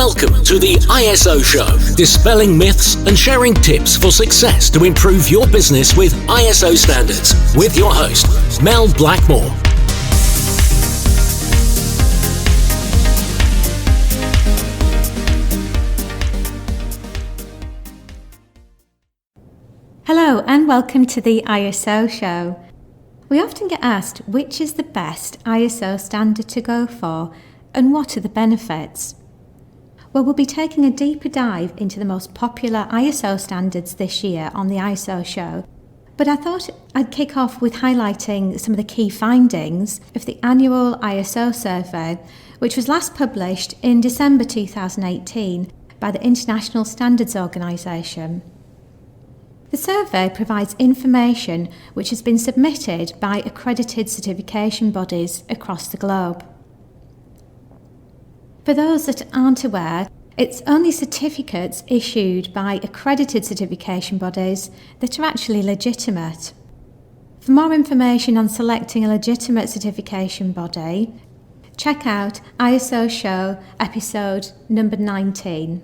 Welcome to the ISO Show, dispelling myths and sharing tips for success to improve your business with ISO standards, with your host, Mel Blackmore. Hello and welcome to the ISO Show. We often get asked which is the best ISO standard to go for and what are the benefits. Well, we'll be taking a deeper dive into the most popular ISO standards this year on the ISO Show, but I thought I'd kick off with highlighting some of the key findings of the annual ISO survey, which was last published in December 2018 by the International Standards Organisation. The survey provides information which has been submitted by accredited certification bodies across the globe. For those that aren't aware, it's only certificates issued by accredited certification bodies that are actually legitimate. For more information on selecting a legitimate certification body, check out ISO Show episode number 19.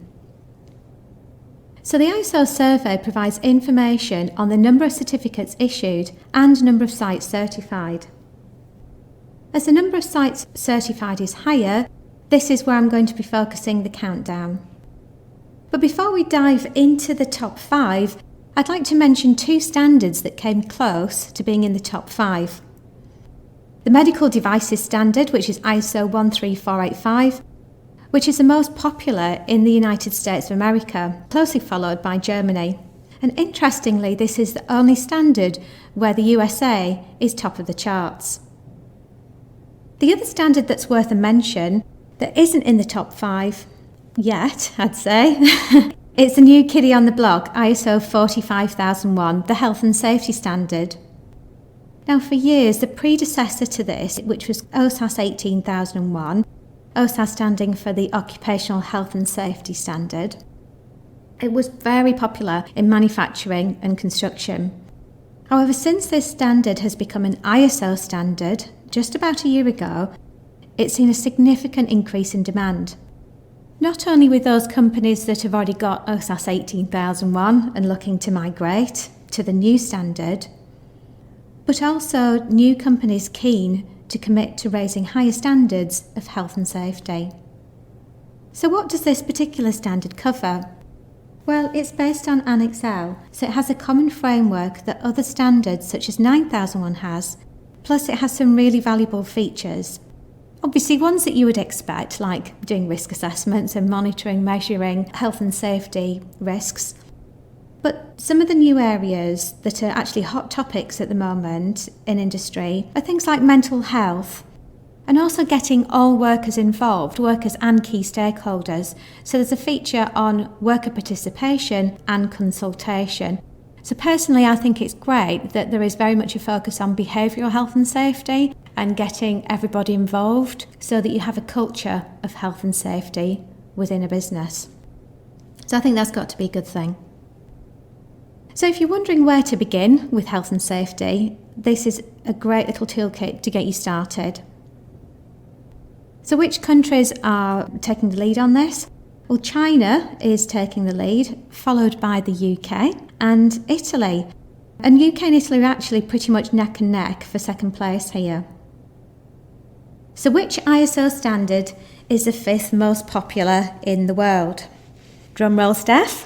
So the ISO survey provides information on the number of certificates issued and number of sites certified. As the number of sites certified is higher, this is where I'm going to be focusing the countdown. But before we dive into the top 5, I'd like to mention 2 standards that came close to being in the top 5. The medical devices standard, which is ISO 13485, which is the most popular in the United States of America, closely followed by Germany. And interestingly, this is the only standard where the USA is top of the charts. The other standard that's worth a mention that isn't in the top 5 yet, I'd say, it's the new kiddie on the block, ISO 45001, the health and safety standard. Now, for years, the predecessor to this, which was OSAS 18001, OSAS standing for the Occupational Health and Safety Standard. It was very popular in manufacturing and construction. However, since this standard has become an ISO standard just about a year ago, it's seen a significant increase in demand. Not only with those companies that have already got OSAS 18001 and looking to migrate to the new standard, but also new companies keen to commit to raising higher standards of health and safety. So what does this particular standard cover? Well, it's based on Annex L, so it has a common framework that other standards such as 9001 has, plus it has some really valuable features. Obviously ones that you would expect, like doing risk assessments and monitoring, measuring health and safety risks. But some of the new areas that are actually hot topics at the moment in industry are things like mental health and also getting all workers involved, workers and key stakeholders. So there's a feature on worker participation and consultation. So personally, I think it's great that there is very much a focus on behavioural health and safety and getting everybody involved so that you have a culture of health and safety within a business. So I think that's got to be a good thing. So if you're wondering where to begin with health and safety, this is a great little toolkit to get you started. So which countries are taking the lead on this? Well, China is taking the lead, followed by the UK and Italy. And UK and Italy are actually pretty much neck and neck for second place here. So which ISO standard is the 5th most popular in the world? Drum roll, Steph.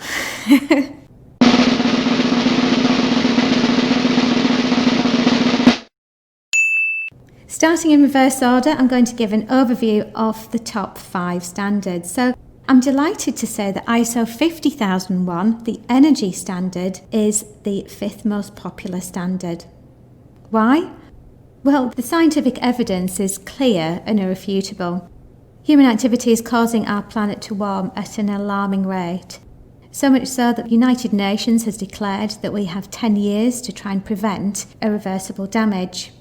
Starting in reverse order, I'm going to give an overview of the top 5 standards. So I'm delighted to say that ISO 50001, the energy standard, is the 5th most popular standard. Why? Well, the scientific evidence is clear and irrefutable. Human activity is causing our planet to warm at an alarming rate. So much so that the United Nations has declared that we have 10 years to try and prevent irreversible damage.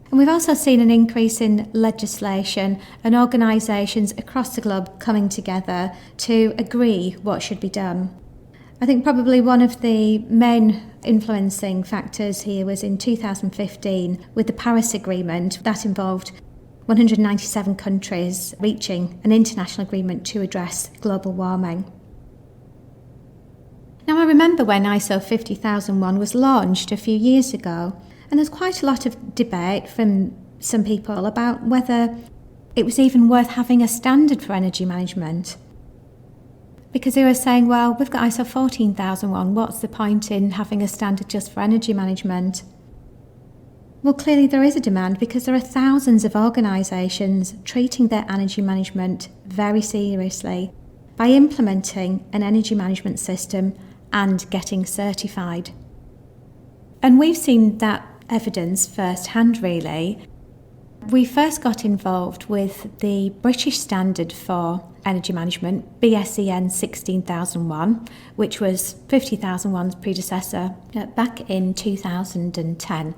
And we've also seen an increase in legislation and organisations across the globe coming together to agree what should be done. I think probably one of the main influencing factors here was in 2015 with the Paris Agreement. That involved 197 countries reaching an international agreement to address global warming. Now, I remember when ISO 50001 was launched a few years ago, and there's quite a lot of debate from some people about whether it was even worth having a standard for energy management. Because they were saying, well, we've got ISO 14001, what's the point in having a standard just for energy management? Well, clearly there is a demand because there are thousands of organisations treating their energy management very seriously by implementing an energy management system and getting certified. And we've seen that evidence firsthand, really. We first got involved with the British standard for energy management, BSEN 16001, which was 50001's predecessor, back in 2010,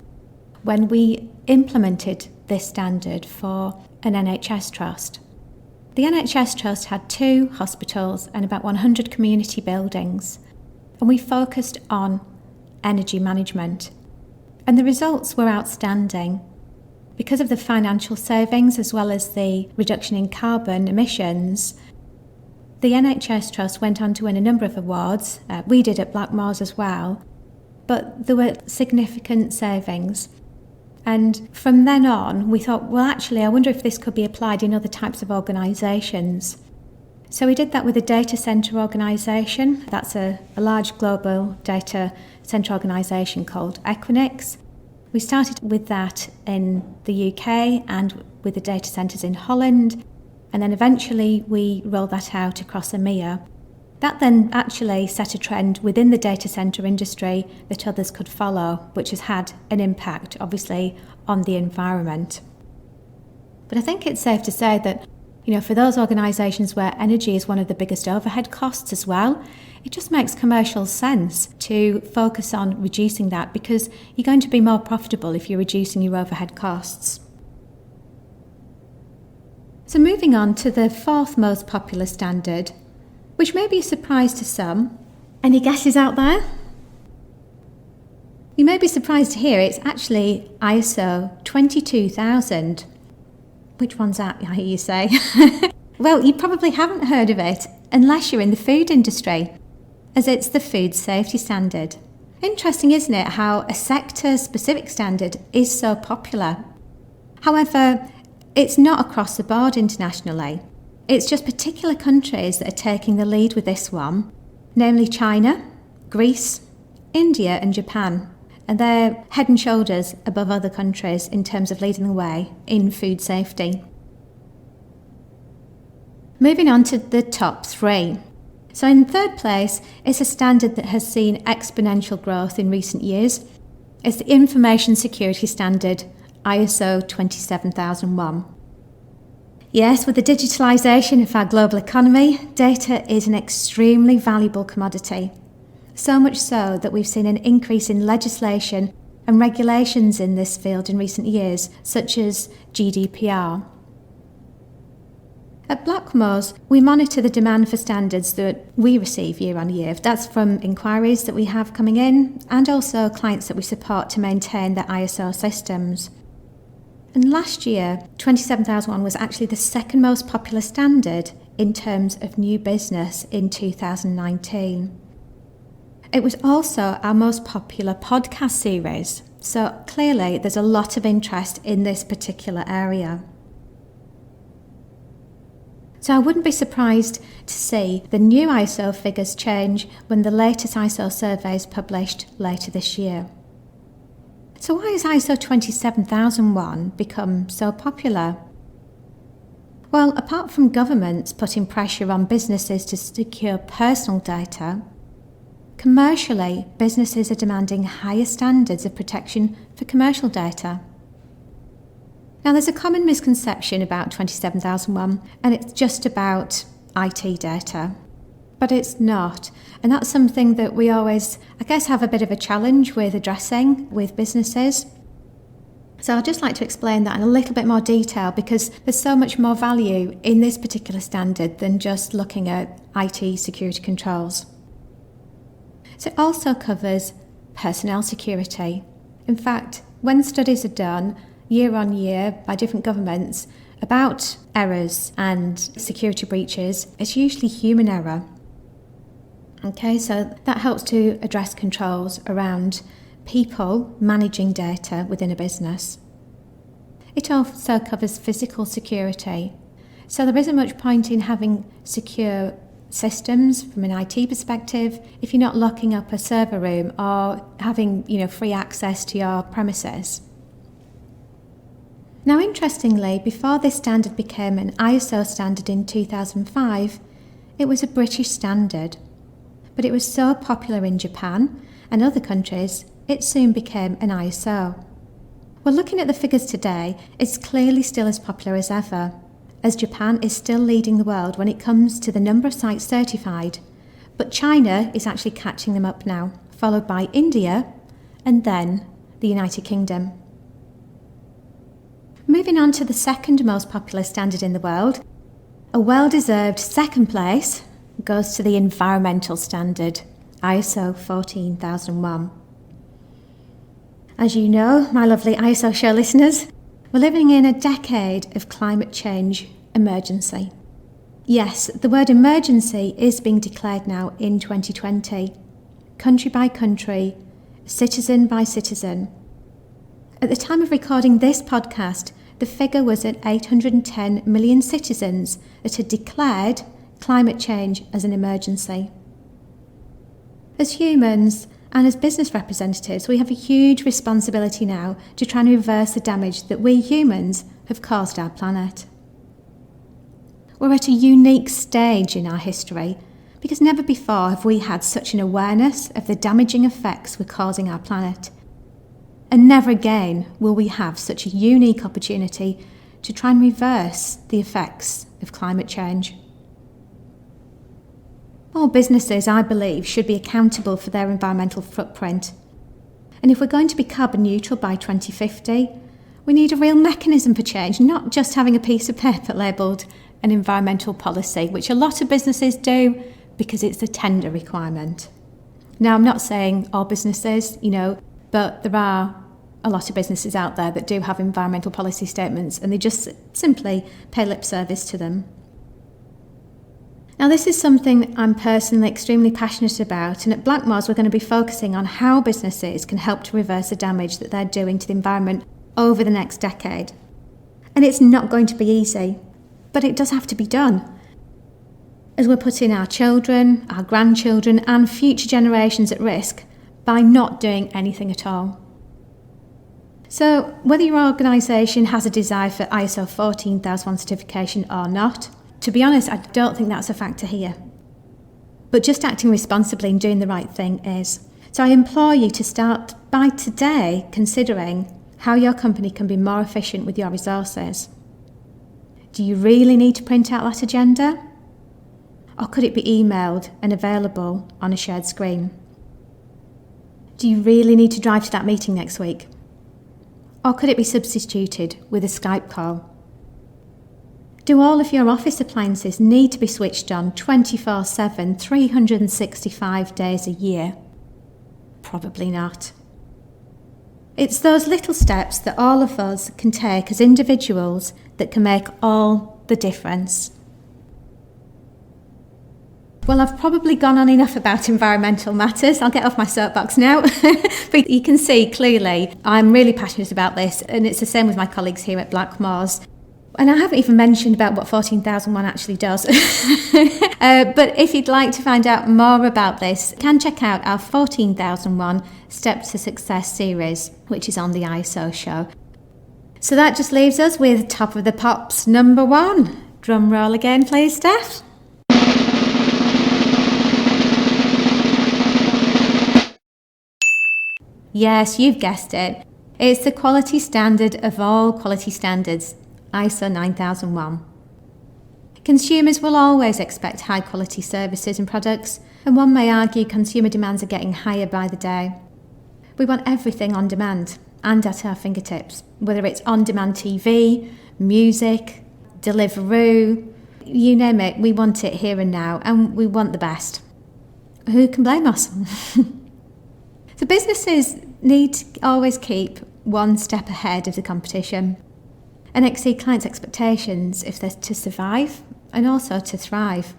when we implemented this standard for an NHS trust. The NHS trust had 2 hospitals and about 100 community buildings, and we focused on energy management. And the results were outstanding. Because of the financial savings as well as the reduction in carbon emissions, the NHS Trust went on to win a number of awards. We did at Blackmores as well. But there were significant savings. And from then on, we thought, well, actually, I wonder if this could be applied in other types of organisations. So we did that with a data centre organisation. That's a large global data centre organisation called Equinix. We started with that in the UK and with the data centres in Holland, and then eventually we rolled that out across EMEA. That then actually set a trend within the data centre industry that others could follow, which has had an impact, obviously, on the environment. But I think it's safe to say that, for those organisations where energy is one of the biggest overhead costs as well, it just makes commercial sense to focus on reducing that because you're going to be more profitable if you're reducing your overhead costs. So moving on to the 4th most popular standard, which may be a surprise to some. Any guesses out there? You may be surprised to hear it's actually ISO 22000. Which one's that, I hear you say? Well, you probably haven't heard of it unless you're in the food industry, as it's the food safety standard. Interesting, isn't it, how a sector-specific standard is so popular? However, it's not across the board internationally. It's just particular countries that are taking the lead with this one, namely China, Greece, India and Japan. And they're head and shoulders above other countries in terms of leading the way in food safety. Moving on to the top 3. So in 3rd place is a standard that has seen exponential growth in recent years. It's the Information Security Standard, ISO 27001. Yes, with the digitalisation of our global economy, data is an extremely valuable commodity. So much so that we've seen an increase in legislation and regulations in this field in recent years, such as GDPR. At Blackmores, we monitor the demand for standards that we receive year on year. That's from inquiries that we have coming in and also clients that we support to maintain their ISO systems. And last year, 27001 was actually the 2nd most popular standard in terms of new business in 2019. It was also our most popular podcast series, so clearly there's a lot of interest in this particular area. So I wouldn't be surprised to see the new ISO figures change when the latest ISO survey is published later this year. So why has ISO 27001 become so popular? Well, apart from governments putting pressure on businesses to secure personal data, commercially, businesses are demanding higher standards of protection for commercial data. Now, there's a common misconception about 27001, and it's just about IT data. But it's not. And that's something that we always, have a bit of a challenge with addressing with businesses. So I'd just like to explain that in a little bit more detail because there's so much more value in this particular standard than just looking at IT security controls. So it also covers personnel security. In fact, when studies are done, year on year by different governments about errors and security breaches, it's usually human error. Okay, so that helps to address controls around people managing data within a business. It also covers physical security. So there isn't much point in having secure systems from an IT perspective if you're not locking up a server room or having, free access to your premises. Now, interestingly, before this standard became an ISO standard in 2005, it was a British standard. But it was so popular in Japan and other countries, it soon became an ISO. Well, looking at the figures today, it's clearly still as popular as ever, as Japan is still leading the world when it comes to the number of sites certified. But China is actually catching them up now, followed by India and then the United Kingdom. Moving on to the second most popular standard in the world, a well-deserved second place goes to the environmental standard, ISO 14001. As you know, my lovely ISO show listeners, we're living in a decade of climate change emergency. Yes, the word emergency is being declared now in 2020, country by country, citizen by citizen. At the time of recording this podcast, the figure was at 810 million citizens that had declared climate change as an emergency. As humans and as business representatives, we have a huge responsibility now to try and reverse the damage that we humans have caused our planet. We're at a unique stage in our history because never before have we had such an awareness of the damaging effects we're causing our planet. And never again will we have such a unique opportunity to try and reverse the effects of climate change. All businesses, I believe, should be accountable for their environmental footprint. And if we're going to be carbon neutral by 2050, we need a real mechanism for change, not just having a piece of paper labelled an environmental policy, which a lot of businesses do because it's a tender requirement. Now, I'm not saying all businesses, but there are a lot of businesses out there that do have environmental policy statements and they just simply pay lip service to them. Now, this is something I'm personally extremely passionate about, and at Blackmores we're going to be focusing on how businesses can help to reverse the damage that they're doing to the environment over the next decade. And it's not going to be easy, but it does have to be done, as we're putting our children, our grandchildren and future generations at risk by not doing anything at all. So, whether your organisation has a desire for ISO 14001 certification or not, to be honest, I don't think that's a factor here. But just acting responsibly and doing the right thing is. So I implore you to start by today considering how your company can be more efficient with your resources. Do you really need to print out that agenda? Or could it be emailed and available on a shared screen? Do you really need to drive to that meeting next week? Or could it be substituted with a Skype call? Do all of your office appliances need to be switched on 24/7, 365 days a year? Probably not. It's those little steps that all of us can take as individuals that can make all the difference. Well, I've probably gone on enough about environmental matters. I'll get off my soapbox now. But you can see clearly I'm really passionate about this, and it's the same with my colleagues here at Blackmores. And I haven't even mentioned about what 14001 actually does. But if you'd like to find out more about this, you can check out our 14001 Steps to Success series, which is on the ISO show. So that just leaves us with Top of the Pops number 1. Drum roll again, please, Steph. Yes, you've guessed it. It's the quality standard of all quality standards, ISO 9001. Consumers will always expect high quality services and products, and one may argue consumer demands are getting higher by the day. We want everything on demand and at our fingertips, whether it's on-demand TV, music, Deliveroo, you name it, we want it here and now, and we want the best. Who can blame us? So businesses need to always keep one step ahead of the competition and exceed clients' expectations if they're to survive and also to thrive.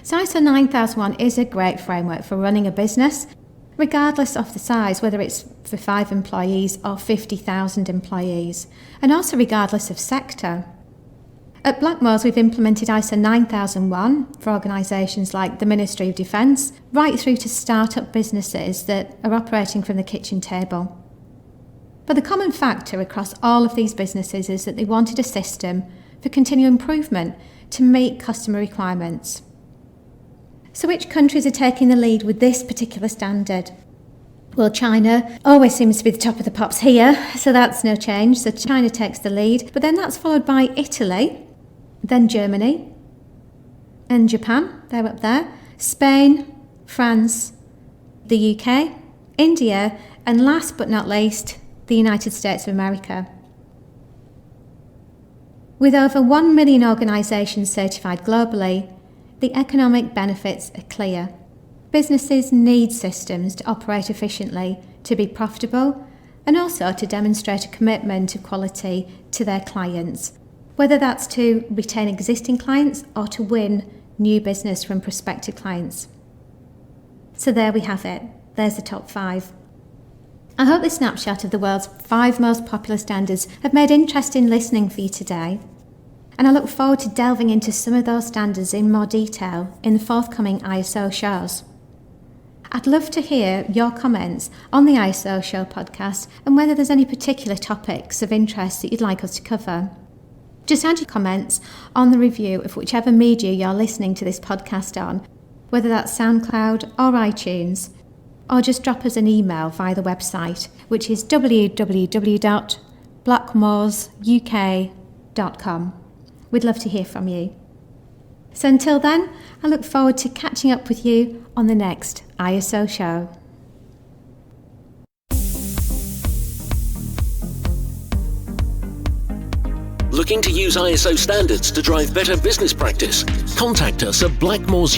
So ISO 9001 is a great framework for running a business, regardless of the size, whether it's for 5 employees or 50,000 employees, and also regardless of sector. At Blackmores, we've implemented ISO 9001 for organisations like the Ministry of Defence, right through to start-up businesses that are operating from the kitchen table. But the common factor across all of these businesses is that they wanted a system for continual improvement to meet customer requirements. So which countries are taking the lead with this particular standard? Well, China always seems to be the top of the pops here, so that's no change. So China takes the lead, but then that's followed by Italy, then Germany, and Japan, they're up there, Spain, France, the UK, India, and last but not least, the United States of America. With over 1 million organisations certified globally, the economic benefits are clear. Businesses need systems to operate efficiently, to be profitable, and also to demonstrate a commitment to quality to their clients, whether that's to retain existing clients or to win new business from prospective clients. So there we have it. There's the top 5. I hope this snapshot of the world's 5 most popular standards have made interesting listening for you today. And I look forward to delving into some of those standards in more detail in the forthcoming ISO shows. I'd love to hear your comments on the ISO Show podcast and whether there's any particular topics of interest that you'd like us to cover. Just add your comments on the review of whichever media you're listening to this podcast on, whether that's SoundCloud or iTunes, or just drop us an email via the website, which is www.blackmoresuk.com. We'd love to hear from you. So until then, I look forward to catching up with you on the next ISO show. Looking to use ISO standards to drive better business practice? Contact us at Blackmores